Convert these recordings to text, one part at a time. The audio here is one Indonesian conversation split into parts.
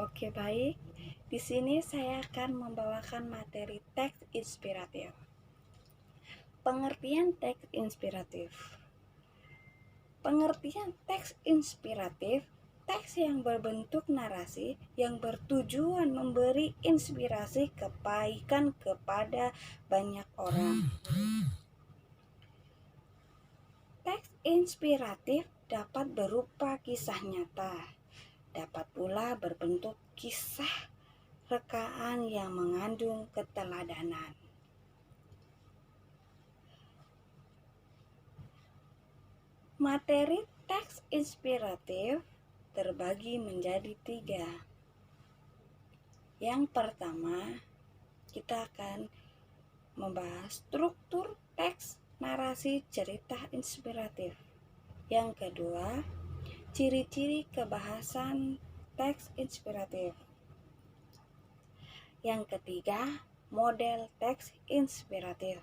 Oke, baik. Di sini saya akan membawakan materi teks inspiratif. Pengertian teks inspiratif. Pengertian teks inspiratif, teks yang berbentuk narasi yang bertujuan memberi inspirasi kebaikan kepada banyak orang. Teks inspiratif dapat berupa kisah nyata, dapat pula berbentuk kisah rekaan yang mengandung keteladanan. Materi teks inspiratif terbagi menjadi 3. Yang pertama, kita akan membahas struktur teks narasi cerita inspiratif. Yang kedua, ciri-ciri kebahasan teks inspiratif. Yang ketiga, model teks inspiratif.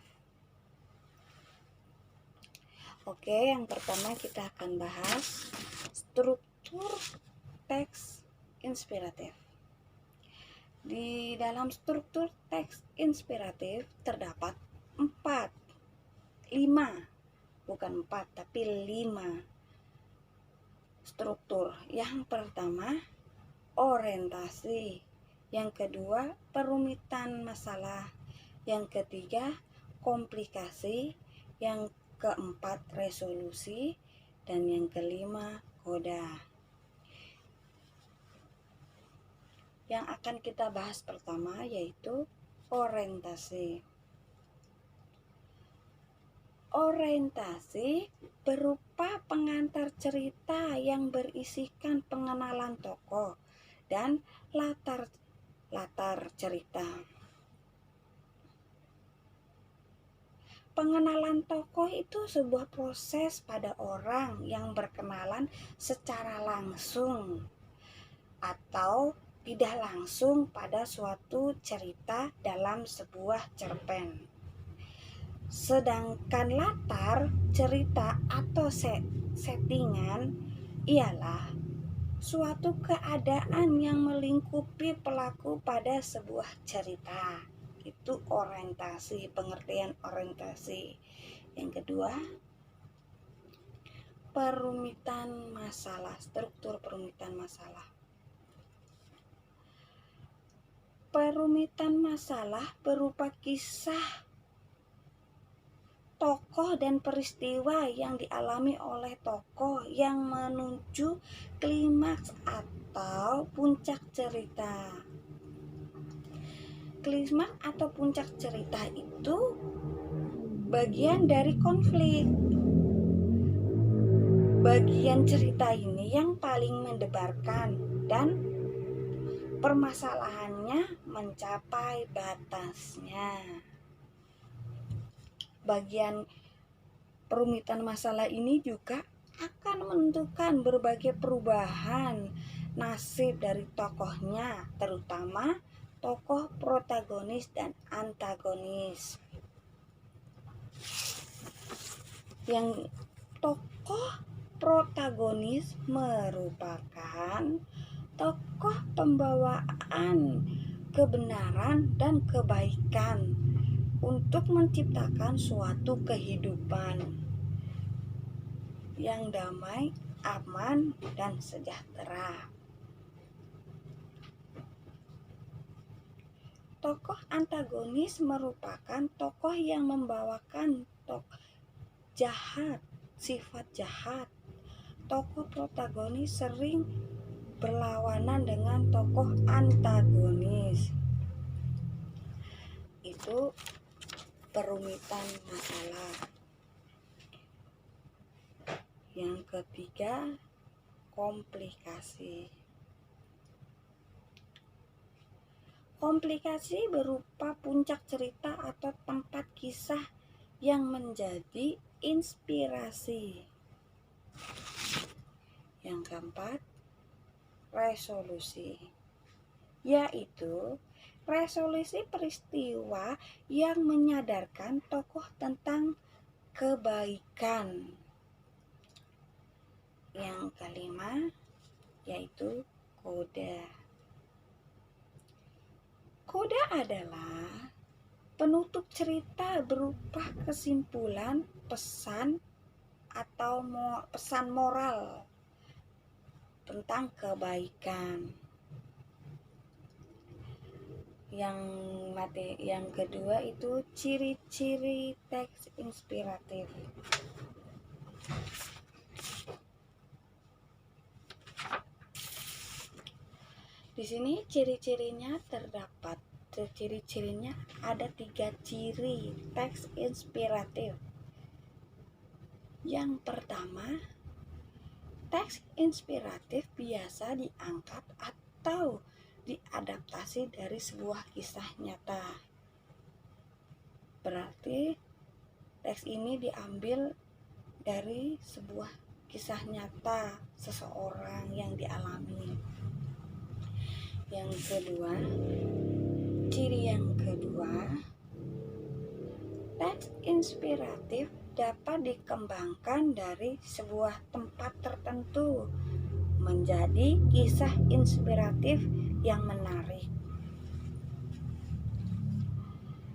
Oke, yang pertama kita akan bahas struktur teks inspiratif. Di dalam struktur teks inspiratif terdapat 5 struktur. Yang pertama, orientasi. Yang kedua, perumitan masalah. Yang ketiga, komplikasi. Yang keempat, resolusi. Dan yang kelima, koda. Yang akan kita bahas pertama yaitu orientasi. Orientasi berupa pengantar cerita yang berisikan pengenalan tokoh dan latar cerita. Pengenalan tokoh itu sebuah proses pada orang yang berkenalan secara langsung atau tidak langsung pada suatu cerita dalam sebuah cerpen. Sedangkan latar cerita atau settingan ialah suatu keadaan yang melingkupi pelaku pada sebuah cerita. Itu orientasi, pengertian orientasi. Yang kedua, perumitan masalah, struktur perumitan masalah. Perumitan masalah berupa kisah tokoh dan peristiwa yang dialami oleh tokoh yang menuju klimaks atau puncak cerita. Klimaks atau puncak cerita itu bagian dari konflik. Bagian cerita ini yang paling mendebarkan dan permasalahannya mencapai batasnya. Bagian perumitan masalah ini juga akan menentukan berbagai perubahan nasib dari tokohnya, terutama tokoh protagonis dan antagonis. Yang tokoh protagonis merupakan tokoh pembawaan kebenaran dan kebaikan untuk menciptakan suatu kehidupan yang damai, aman, dan sejahtera. Tokoh antagonis merupakan tokoh yang membawakan sifat jahat. Tokoh protagonis sering berlawanan dengan tokoh antagonis. Itu perumitan masalah. Yang ketiga, komplikasi. Komplikasi berupa puncak cerita atau tempat kisah yang menjadi inspirasi. Yang keempat, resolusi, yaitu resolusi peristiwa yang menyadarkan tokoh tentang kebaikan. Yang kelima yaitu koda. Koda adalah penutup cerita berupa kesimpulan, pesan, atau pesan moral tentang kebaikan. Yang kedua itu ciri-ciri teks inspiratif. Di sini ciri-cirinya terdapat. Ciri-cirinya ada 3 ciri teks inspiratif. Yang pertama, teks inspiratif biasa diangkat atau diadaptasi dari sebuah kisah nyata. Berarti teks ini diambil dari sebuah kisah nyata seseorang yang dialami. Ciri yang kedua, teks inspiratif dapat dikembangkan dari sebuah tempat tertentu menjadi kisah inspiratif yang menarik.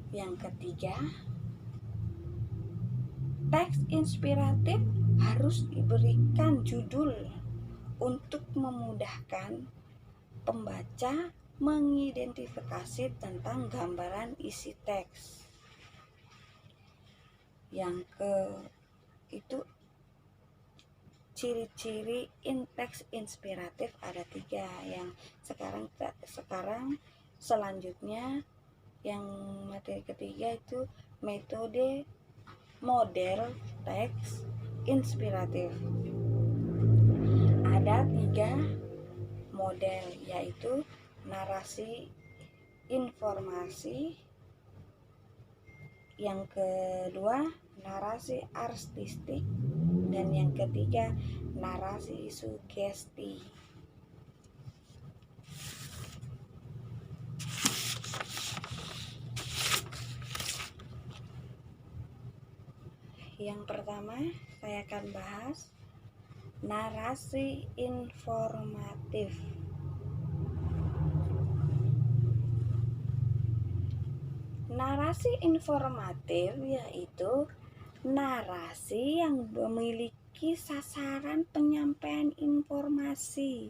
Yang ketiga, teks inspiratif harus diberikan judul untuk memudahkan pembaca mengidentifikasi tentang gambaran isi teks. Itu ciri-ciri teks inspiratif ada 3. Yang sekarang selanjutnya yang materi ketiga itu metode model teks inspiratif. Ada 3 model, yaitu narasi informasi, yang kedua narasi artistik, dan yang ketiga narasi sugesti. Yang pertama saya akan bahas narasi informatif. Narasi informatif yaitu narasi yang memiliki sasaran penyampaian informasi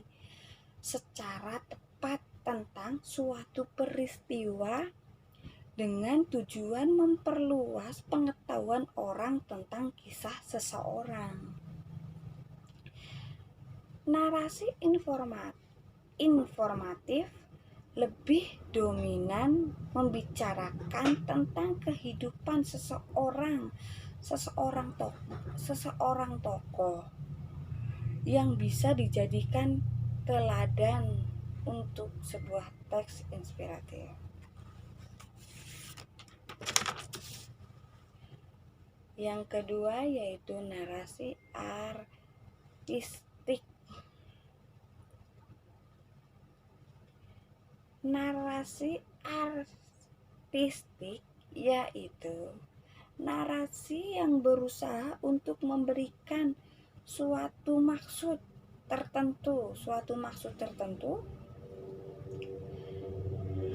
secara tepat tentang suatu peristiwa dengan tujuan memperluas pengetahuan orang tentang kisah seseorang. Narasi informatif lebih dominan membicarakan tentang kehidupan seseorang tokoh yang bisa dijadikan teladan untuk sebuah teks inspiratif. Yang kedua yaitu narasi artistik. Narasi artistik yaitu narasi yang berusaha untuk memberikan suatu maksud tertentu,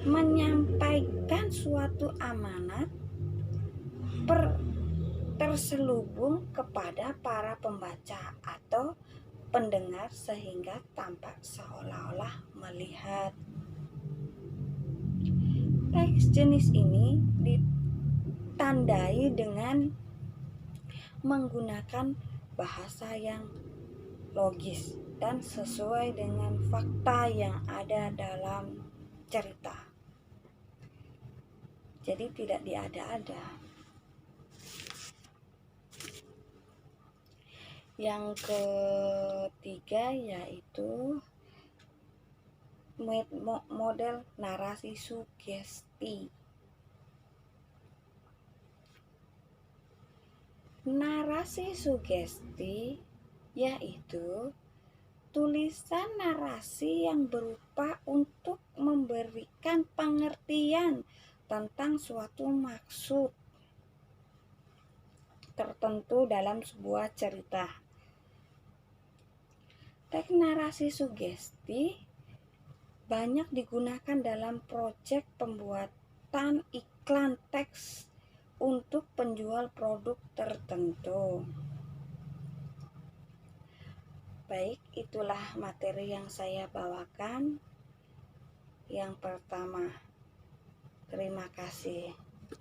menyampaikan suatu amanat terselubung kepada para pembaca atau pendengar sehingga tampak seolah-olah melihat. Teks jenis ini ditandai dengan menggunakan bahasa yang logis dan sesuai dengan fakta yang ada dalam cerita. Jadi tidak diada-ada. Yang ketiga yaitu model narasi sugesti. Narasi sugesti yaitu tulisan narasi yang berupa untuk memberikan pengertian tentang suatu maksud tertentu dalam sebuah cerita. Teks narasi sugesti banyak digunakan dalam proyek pembuatan iklan teks untuk penjual produk tertentu. Baik, itulah materi yang saya bawakan. Yang pertama, terima kasih.